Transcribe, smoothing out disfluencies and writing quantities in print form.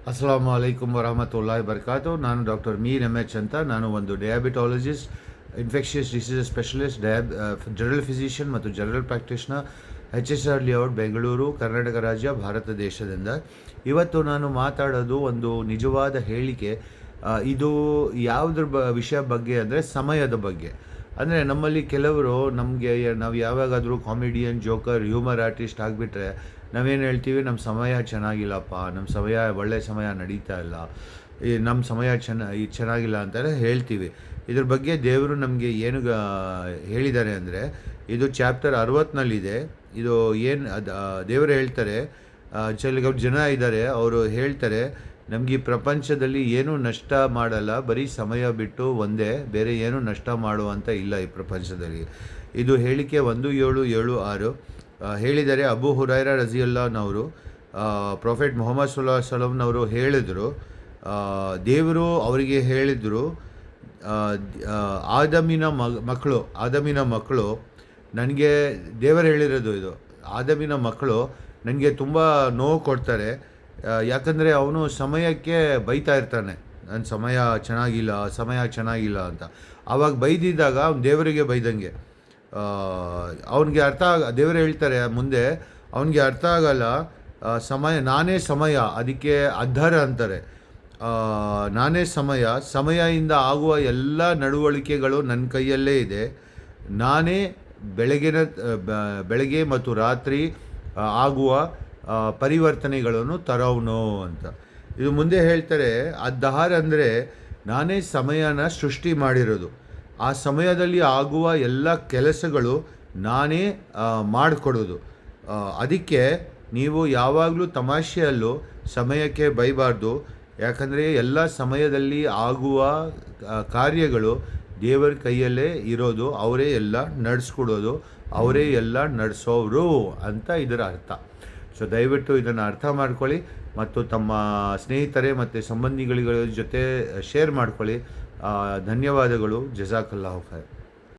ಅಸ್ಸಲಾಮು ಅಲೈಕುಮ್ ವರಹಮತುಲ್ಲಾಹಿ ಬರ್ಕಾತು. ನಾನು doctor Mir H ಅಂತ. ನಾನು ಒಂದು diabetologist, infectious diseases specialist, general physician ಮತ್ತು general practitioner, HSR layout, Bengaluru, Karnataka ರಾಜ್ಯ, ಭಾರತ ದೇಶದಿಂದ. ಇವತ್ತು ನಾನು ಮಾತಾಡೋದು ಒಂದು ನಿಜವಾದ ಹೇಳಿಕೆ. ಇದು ಯಾವುದ್ರ ವಿಷಯ ಬಗ್ಗೆ ಅಂದರೆ ಸಮಯದ ಬಗ್ಗೆ. ಅಂದರೆ ನಮ್ಮಲ್ಲಿ ಕೆಲವರು ನಾವು ಯಾವಾಗಾದರೂ ಕಾಮಿಡಿಯನ್, ಜೋಕರ್, ಹ್ಯೂಮರ್ ಆರ್ಟಿಸ್ಟ್ ಆಗಿಬಿಟ್ರೆ ನಾವೇನು ಹೇಳ್ತೀವಿ, ನಮ್ಮ ಸಮಯ ಚೆನ್ನಾಗಿಲ್ಲಪ್ಪ, ನಮ್ಮ ಒಳ್ಳೆಯ ಸಮಯ ನಡೀತಾ ಇಲ್ಲ, ನಮ್ಮ ಸಮಯ ಚೆನ್ನಾಗಿಲ್ಲ ಅಂತಲೇ ಹೇಳ್ತೀವಿ. ಇದ್ರ ಬಗ್ಗೆ ದೇವರು ನಮಗೆ ಏನು ಹೇಳಿದ್ದಾರೆ ಅಂದರೆ, ಇದು ಚಾಪ್ಟರ್ 60ನಲ್ಲಿದೆ. ಇದು ಏನು ದೇವರು ಹೇಳ್ತಾರೆ, ಜನ ಇದ್ದಾರೆ, ಅವರು ಹೇಳ್ತಾರೆ ನಮಗೆ ಈ ಪ್ರಪಂಚದಲ್ಲಿ ಏನೂ ನಷ್ಟ ಮಾಡಲ್ಲ, ಬರೀ ಸಮಯ ಬಿಟ್ಟು ಒಂದೇ, ಬೇರೆ ಏನೂ ನಷ್ಟ ಮಾಡುವಂಥ ಇಲ್ಲ ಈ ಪ್ರಪಂಚದಲ್ಲಿ. ಇದು ಹೇಳಿಕೆ 1776 ಹೇಳಿದ್ದಾರೆ. ಅಬು ಹುರೈರಾ ರಜಿಯಲ್ಲಾಹನವರು, ಪ್ರೊಫೆಟ್ ಮೊಹಮ್ಮದ್ ಸಲ್ಲಲ್ಲಾಹು ಅಲೈಹಿ ವಸಲ್ಲಂನವರು ಹೇಳಿದರು, ದೇವರು ಅವರಿಗೆ ಹೇಳಿದರು, ಆದಮಿನ ಮಕ್ಕಳು ನನಗೆ, ದೇವರು ಹೇಳಿರೋದು ಇದು, ಆದಮಿನ ಮಕ್ಕಳು ನನಗೆ ತುಂಬ ನೋವು ಕೊಡ್ತಾರೆ. ಯಾಕಂದರೆ ಅವನು ಸಮಯಕ್ಕೆ ಬೈತಾ ಇರ್ತಾನೆ, ನನ್ನ ಸಮಯ ಚೆನ್ನಾಗಿಲ್ಲ ಅಂತ. ಆವಾಗ ಬೈದಿದ್ದಾಗ ಅವ್ನು ದೇವರಿಗೆ ಬೈದಂಗೆ. ಅವನಿಗೆ ದೇವರು ಹೇಳ್ತಾರೆ ಮುಂದೆ, ಅವನಿಗೆ ಅರ್ಥ ಆಗಲ್ಲ, ನಾನೇ ಸಮಯ, ಅದಕ್ಕೆ ಅದ್ಧರ ಅಂತಾರೆ. ನಾನೇ ಸಮಯದಿಂದ ಆಗುವ ಎಲ್ಲ ನಡವಳಿಕೆಗಳು ನನ್ನ ಕೈಯಲ್ಲೇ ಇದೆ. ನಾನೇ ಬೆಳಗ್ಗೆ ಮತ್ತು ರಾತ್ರಿ ಆಗುವ ಪರಿವರ್ತನೆಗಳನ್ನು ತರೋನು ಅಂತ. ಇದು ಮುಂದೆ ಹೇಳ್ತಾರೆ, ಅದ್ಧರ್ ಅಂದರೆ ನಾನೇ ಸಮಯನ ಸೃಷ್ಟಿ ಮಾಡಿರೋದು, ಆ ಸಮಯದಲ್ಲಿ ಆಗುವ ಎಲ್ಲ ಕೆಲಸಗಳು ನಾನೇ ಮಾಡಿಕೊಡೋದು. ಅದಕ್ಕೆ ನೀವು ಯಾವಾಗಲೂ ತಮಾಷೆಯಲ್ಲೂ ಸಮಯಕ್ಕೆ ಬೈಬಾರ್ದು. ಯಾಕಂದರೆ ಎಲ್ಲ ಸಮಯದಲ್ಲಿ ಆಗುವ ಕಾರ್ಯಗಳು ದೇವರ ಕೈಯಲ್ಲೇ ಇರೋದು, ಅವರೇ ಎಲ್ಲ ನಡೆಸ್ಕೊಡೋದು, ಅವರೇ ಎಲ್ಲ ನಡೆಸೋರು ಅಂತ ಇದರ ಅರ್ಥ. ಸೊ ದಯವಿಟ್ಟು ಇದನ್ನು ಅರ್ಥ ಮಾಡ್ಕೊಳ್ಳಿ ಮತ್ತು ತಮ್ಮ ಸ್ನೇಹಿತರೆ ಮತ್ತು ಸಂಬಂಧಿಗಳ ಜೊತೆ ಶೇರ್ ಮಾಡ್ಕೊಳ್ಳಿ. ಧನ್ಯವಾದಗಳು. ಜಜಾಕಲ್ಲಾಹು ಖೈರ್.